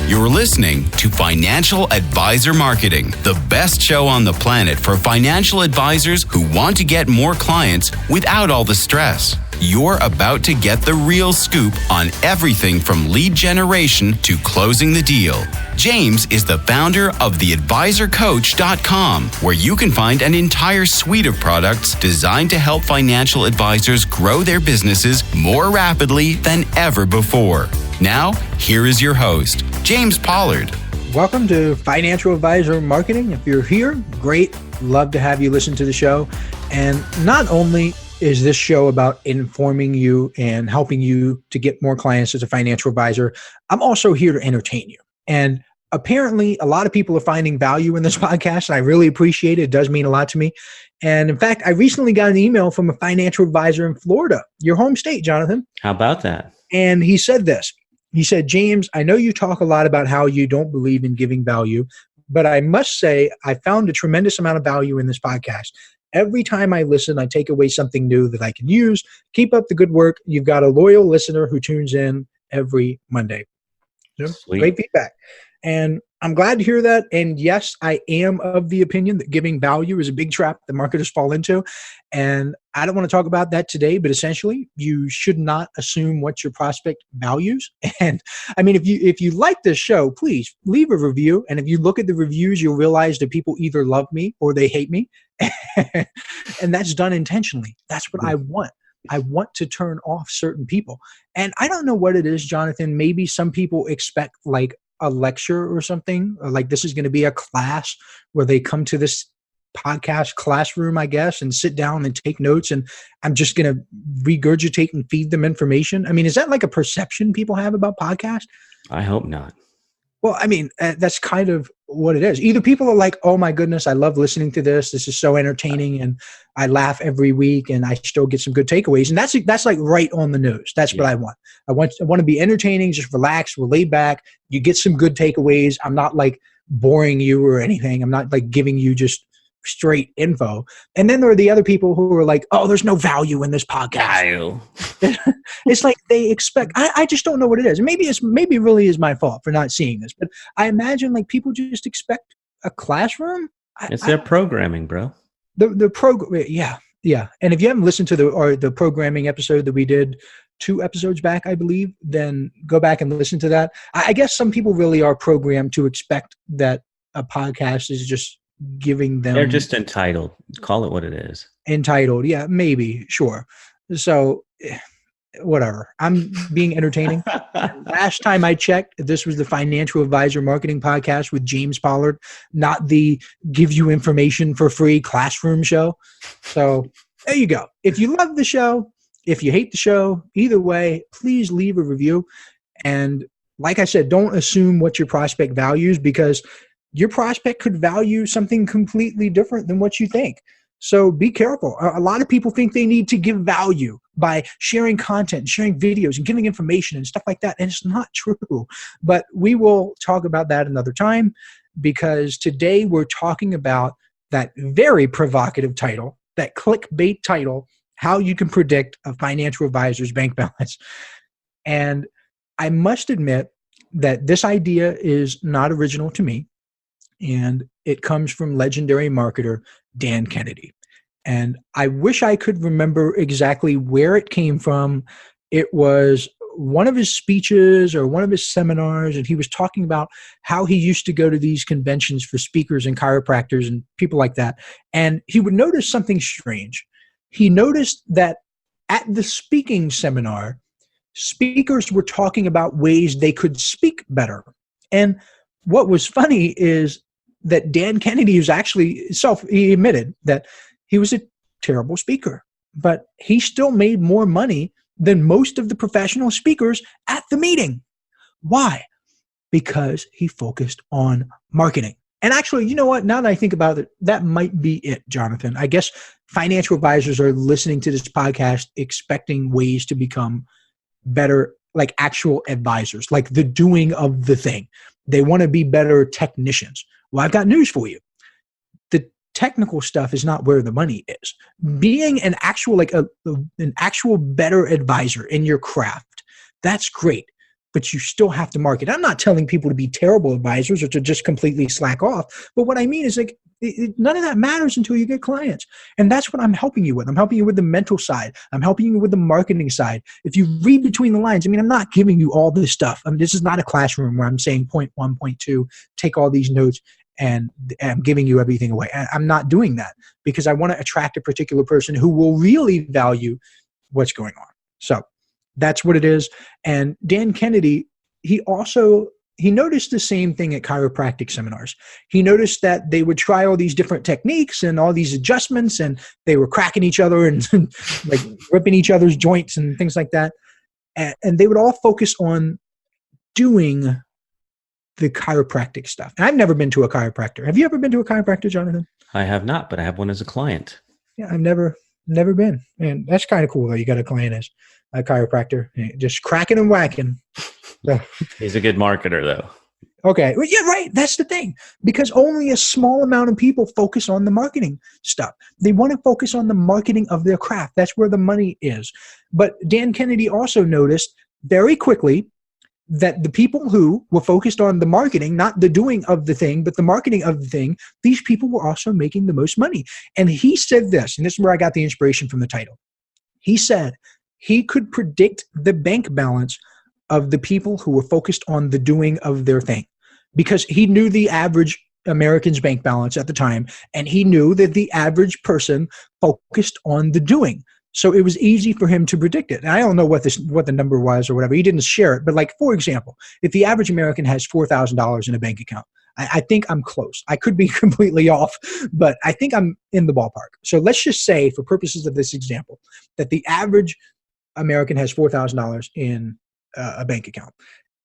You're listening to Financial Advisor Marketing, the best show on the planet for financial advisors who want to get more clients without all the stress. You're about to get the real scoop on everything from lead generation to closing the deal. James is the founder of theadvisorcoach.com, where you can find an entire suite of products designed to help financial advisors grow their businesses more rapidly than ever before. Now, here is your host, James Pollard. Welcome to Financial Advisor Marketing. If you're here, great. Love to have you listen to the show. And not only is this show about informing you and helping you to get more clients as a financial advisor, I'm also here to entertain you. And apparently, a lot of people are finding value in this podcast, and I really appreciate it. It does mean a lot to me. And in fact, I recently got an email from a financial advisor in Florida, your home state, Jonathan. How about that? And he said this. He said, James, I know you talk a lot about how you don't believe in giving value, but I must say I found a tremendous amount of value in this podcast. Every time I listen, I take away something new that I can use. Keep up the good work. You've got a loyal listener who tunes in every Monday. Sweet. Great feedback. And I'm glad to hear that. And yes, I am of the opinion that giving value is a big trap that marketers fall into. And I don't want to talk about that today, but essentially you should not assume what your prospect values. And I mean, if you like this show, please leave a review. And if you look at the reviews, you'll realize that people either love me or they hate me. And that's done intentionally. That's what I want. I want to turn off certain people. And I don't know what it is, Jonathan. Maybe some people expect like a lecture or something, or like this is going to be a class where they come to this podcast classroom, I guess, and sit down and take notes, and I'm just going to regurgitate and feed them information. I mean, is that like a perception people have about podcasts? I hope not. Well, I mean, that's kind of what it is. Either people are like, oh my goodness, I love listening to this. This is so entertaining and I laugh every week and I still get some good takeaways. And that's like right on the nose. That's what I want. I want to be entertaining, just relax, we're laid back. You get some good takeaways. I'm not like boring you or anything. I'm not like giving you just straight info. And then there are the other people who are like, oh, there's no value in this podcast. It's like they expect, I just don't know what it is. And maybe it really is my fault for not seeing this, but I imagine like people just expect a classroom. It's their programming, bro. The program. Yeah. And if you haven't listened to the programming episode that we did 2 episodes back, I believe, then go back and listen to that. I guess some people really are programmed to expect that a podcast is just giving them. They're just entitled. Call it what it is. Entitled. Yeah, maybe. Sure. So whatever. I'm being entertaining. Last time I checked, this was the Financial Advisor Marketing Podcast with James Pollard, not the give you information for free classroom show. So there you go. If you love the show, if you hate the show, either way, please leave a review. And like I said, don't assume what your prospect values, because your prospect could value something completely different than what you think. So be careful. A lot of people think they need to give value by sharing content, sharing videos, and giving information and stuff like that. And it's not true. But we will talk about that another time, because today we're talking about that very provocative title, that clickbait title, how you can predict a financial advisor's bank balance. And I must admit that this idea is not original to me. And it comes from legendary marketer Dan Kennedy. And I wish I could remember exactly where it came from. It was one of his speeches or one of his seminars, and he was talking about how he used to go to these conventions for speakers and chiropractors and people like that. And he would notice something strange. He noticed that at the speaking seminar, speakers were talking about ways they could speak better. And what was funny is that Dan Kennedy was actually he admitted that he was a terrible speaker, but he still made more money than most of the professional speakers at the meeting. Why? Because he focused on marketing. And actually, you know what? Now that I think about it, that might be it, Jonathan. I guess financial advisors are listening to this podcast expecting ways to become better, like actual advisors, like the doing of the thing. They want to be better technicians. Well, I've got news for you. The technical stuff is not where the money is. Being an actual, like an actual better advisor in your craft, that's great. but you still have to market. I'm not telling people to be terrible advisors or to just completely slack off. But what I mean is like, none of that matters until you get clients. And that's what I'm helping you with. I'm helping you with the mental side. I'm helping you with the marketing side. If you read between the lines, I mean, I'm not giving you all this stuff. I mean, this is not a classroom where I'm saying point 1, point 2, take all these notes and I'm giving you everything away. I'm not doing that because I want to attract a particular person who will really value what's going on. So that's what it is. And Dan Kennedy, he noticed the same thing at chiropractic seminars. He noticed that they would try all these different techniques and all these adjustments, and they were cracking each other and like ripping each other's joints and things like that. And they would all focus on doing the chiropractic stuff. And I've never been to a chiropractor. Have you ever been to a chiropractor, Jonathan? I have not, but I have one as a client. Yeah, I've never been. And that's kind of cool that you got a client as a chiropractor, just cracking and whacking. So, he's a good marketer, though. Okay. Well, yeah, right. That's the thing. Because only a small amount of people focus on the marketing stuff. They want to focus on the marketing of their craft. That's where the money is. But Dan Kennedy also noticed very quickly that the people who were focused on the marketing, not the doing of the thing, but the marketing of the thing, these people were also making the most money. And he said this, and this is where I got the inspiration from the title. He said he could predict the bank balance of the people who were focused on the doing of their thing, because he knew the average American's bank balance at the time, and he knew that the average person focused on the doing. So it was easy for him to predict it. And I don't know what the number was or whatever. He didn't share it. But like, for example, if the average American has $4,000 in a bank account, I think I'm close. I could be completely off, but I think I'm in the ballpark. So let's just say, for purposes of this example, that the average American has $4,000 in a bank account.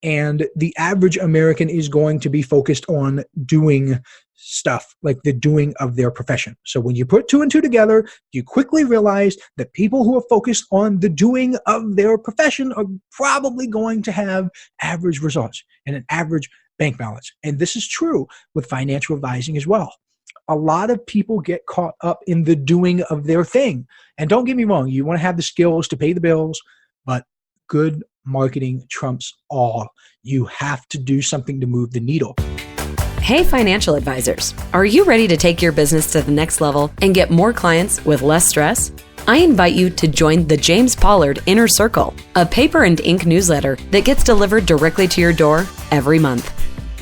And the average American is going to be focused on doing stuff, like the doing of their profession. So when you put 2 and 2 together, you quickly realize that people who are focused on the doing of their profession are probably going to have average results and an average bank balance. And this is true with financial advising as well. A lot of people get caught up in the doing of their thing. And don't get me wrong, you want to have the skills to pay the bills, but good marketing trumps all. You have to do something to move the needle. Hey, financial advisors. Are you ready to take your business to the next level and get more clients with less stress? I invite you to join the James Pollard Inner Circle, a paper and ink newsletter that gets delivered directly to your door every month.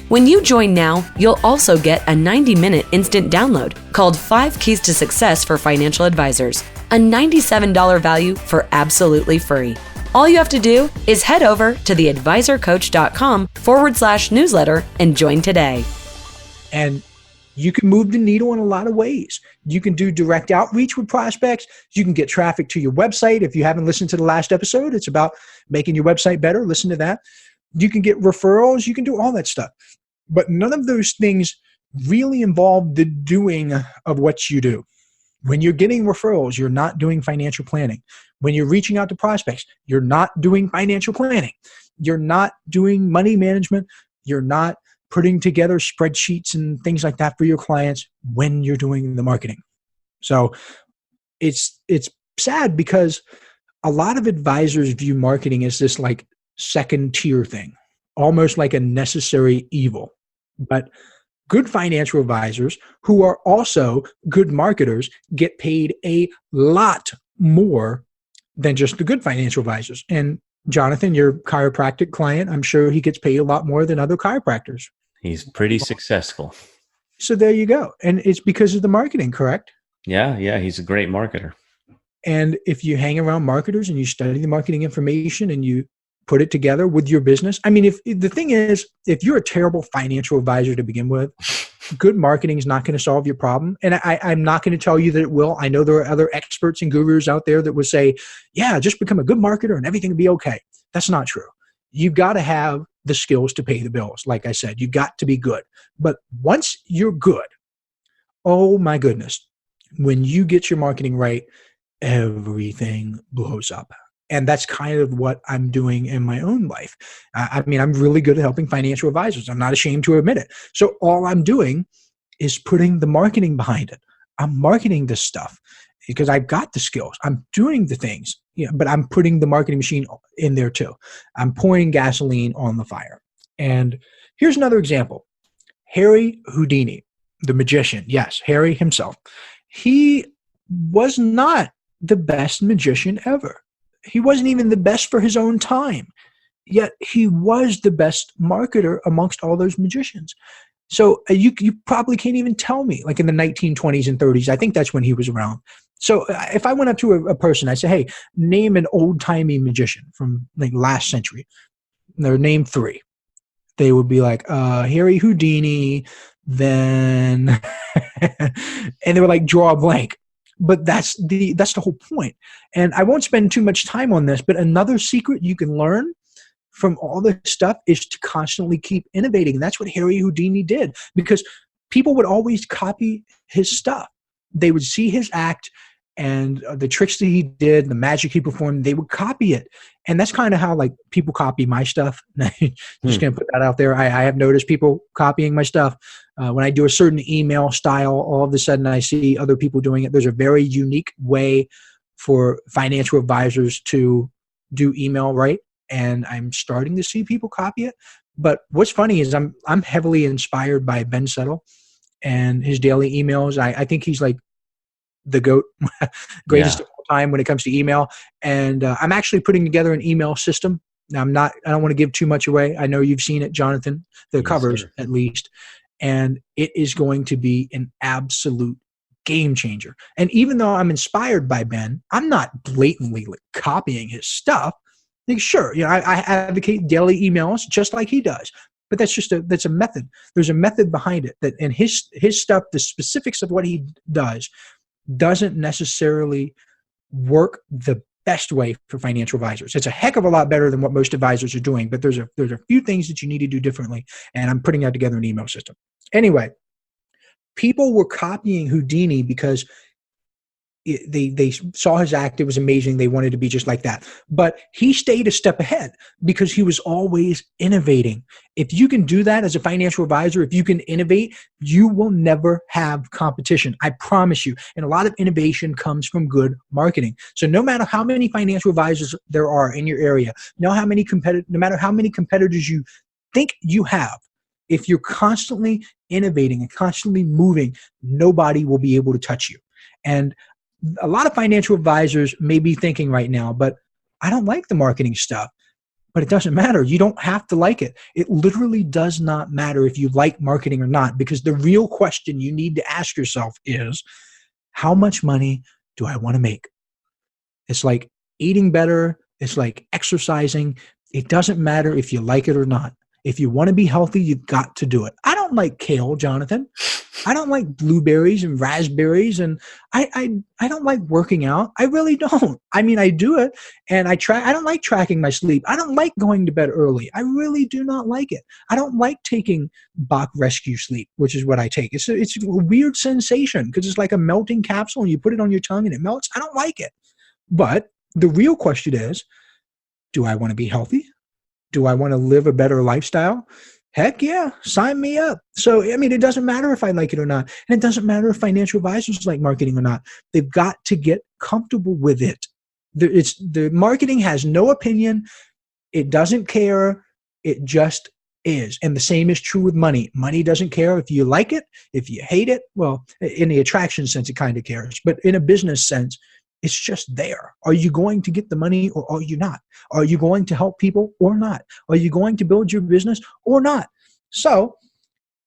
When you join now, you'll also get a 90-minute instant download called 5 Keys to Success for Financial Advisors, a $97 value for absolutely free. All you have to do is head over to theadvisorcoach.com/newsletter and join today. And you can move the needle in a lot of ways. You can do direct outreach with prospects. You can get traffic to your website. If you haven't listened to the last episode, it's about making your website better. Listen to that. You can get referrals. You can do all that stuff. But none of those things really involve the doing of what you do. When you're getting referrals, you're not doing financial planning. When you're reaching out to prospects, you're not doing financial planning. You're not doing money management. You're not putting together spreadsheets and things like that for your clients when you're doing the marketing. So it's sad because a lot of advisors view marketing as this like second tier thing, almost like a necessary evil. But good financial advisors who are also good marketers get paid a lot more than just the good financial advisors. And Jonathan, your chiropractic client, I'm sure he gets paid a lot more than other chiropractors. He's pretty successful. So there you go. And it's because of the marketing, correct? Yeah, he's a great marketer. And if you hang around marketers and you study the marketing information and you put it together with your business. I mean, if the thing is, if you're a terrible financial advisor to begin with, good marketing is not going to solve your problem. And I'm not going to tell you that it will. I know there are other experts and gurus out there that would say, yeah, just become a good marketer and everything will be okay. That's not true. You've got to have the skills to pay the bills. Like I said, you've got to be good. But once you're good, oh my goodness, when you get your marketing right, everything blows up. And that's kind of what I'm doing in my own life. I mean, I'm really good at helping financial advisors. I'm not ashamed to admit it. So all I'm doing is putting the marketing behind it. I'm marketing this stuff because I've got the skills. I'm doing the things. but I'm putting the marketing machine in there too. I'm pouring gasoline on the fire. And here's another example. Harry Houdini, the magician. Yes, Harry himself. He was not the best magician ever. He wasn't even the best for his own time. Yet he was the best marketer amongst all those magicians. So you probably can't even tell me, like in the 1920s and 30s, I think that's when he was around. So if I went up to a person, I say, hey, name an old-timey magician from like last century. They're name 3. They would be like, Harry Houdini, then, and they would like draw a blank. But that's the whole point. And I won't spend too much time on this, but another secret you can learn from all this stuff is to constantly keep innovating. And that's what Harry Houdini did, because people would always copy his stuff. They would see his act and the tricks that he did, the magic he performed, they would copy it. And that's kind of how like people copy my stuff. Just going to put that out there. I have noticed people copying my stuff. When I do a certain email style, all of a sudden I see other people doing it. There's a very unique way for financial advisors to do email, right? And I'm starting to see people copy it. But what's funny is I'm heavily inspired by Ben Settle and his daily emails. I think he's like the GOAT, greatest of all time when it comes to email. And I'm actually putting together an email system. Now I don't want to give too much away. I know you've seen it, Jonathan, the covers at least. And it is going to be an absolute game changer. And even though I'm inspired by Ben, I'm not blatantly like copying his stuff. Like, sure, I advocate daily emails just like he does, but that's a method. There's a method behind it that, and his stuff, the specifics of what he does doesn't necessarily work the best way for financial advisors. It's a heck of a lot better than what most advisors are doing, but there's a few things that you need to do differently. And I'm putting out together an email system. Anyway, people were copying Houdini because they saw his act. It was amazing. They wanted to be just like that. But he stayed a step ahead because he was always innovating. If you can do that as a financial advisor, if you can innovate, you will never have competition. I promise you. And a lot of innovation comes from good marketing. So no matter how many financial advisors there are in your area, no matter how many competitors you think you have, if you're constantly innovating and constantly moving, nobody will be able to touch you. And a lot of financial advisors may be thinking right now, but I don't like the marketing stuff. But it doesn't matter. You don't have to like it. It literally does not matter if you like marketing or not, because the real question you need to ask yourself is, how much money do I want to make? It's like eating better. It's like exercising. It doesn't matter if you like it or not. If you want to be healthy, you've got to do it. I don't like kale, Jonathan. I don't like blueberries and raspberries, and I don't like working out. I really don't. I mean, I do it, and I don't like tracking my sleep. I don't like going to bed early. I really do not like it. I don't like taking Bach Rescue Sleep, which is what I take. It's a weird sensation because it's like a melting capsule, and you put it on your tongue and it melts. I don't like it. But the real question is, do I want to be healthy? Do I want to live a better lifestyle? Heck yeah, sign me up. So, I mean, it doesn't matter if I like it or not. And it doesn't matter if financial advisors like marketing or not. They've got to get comfortable with it. The marketing has no opinion. It doesn't care. It just is. And the same is true with money. Money doesn't care if you like it, if you hate it. Well, in the attraction sense, it kind of cares. But in a business sense, it's just there. Are you going to get the money or are you not? Are you going to help people or not? Are you going to build your business or not? So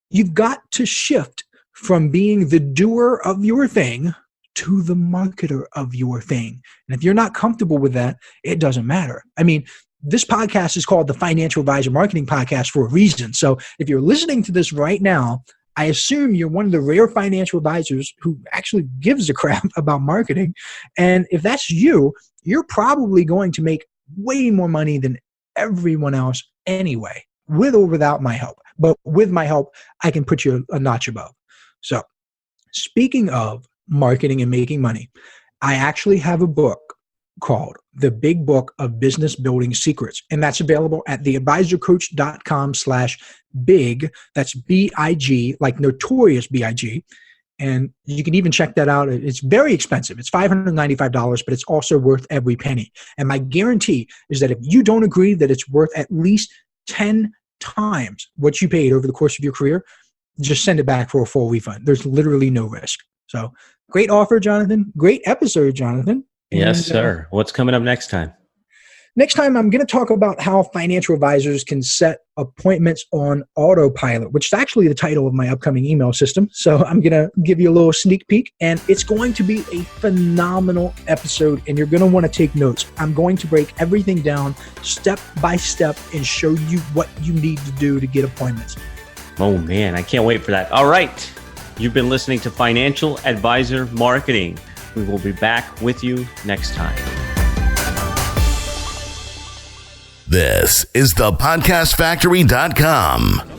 you've got to shift from being the doer of your thing to the marketer of your thing. And if you're not comfortable with that, it doesn't matter. I mean, this podcast is called the Financial Advisor Marketing Podcast for a reason. So if you're listening to this right now, I assume you're one of the rare financial advisors who actually gives a crap about marketing. And if that's you, you're probably going to make way more money than everyone else anyway, with or without my help. But with my help, I can put you a notch above. So speaking of marketing and making money, I actually have a book called The Big Book of Business Building Secrets. And that's available at theadvisorcoach.com/big. That's B-I-G, like notorious B-I-G. And you can even check that out. It's very expensive. It's $595, but it's also worth every penny. And my guarantee is that if you don't agree that it's worth at least 10 times what you paid over the course of your career, just send it back for a full refund. There's literally no risk. So great offer, Jonathan. Great episode, Jonathan. Yes, sir. What's coming up next time? Next time, I'm going to talk about how financial advisors can set appointments on autopilot, which is actually the title of my upcoming email system. So I'm going to give you a little sneak peek, and it's going to be a phenomenal episode, and you're going to want to take notes. I'm going to break everything down step by step and show you what you need to do to get appointments. Oh, man, I can't wait for that. All right. You've been listening to Financial Advisor Marketing. We will be back with you next time. This is thepodcastfactory.com.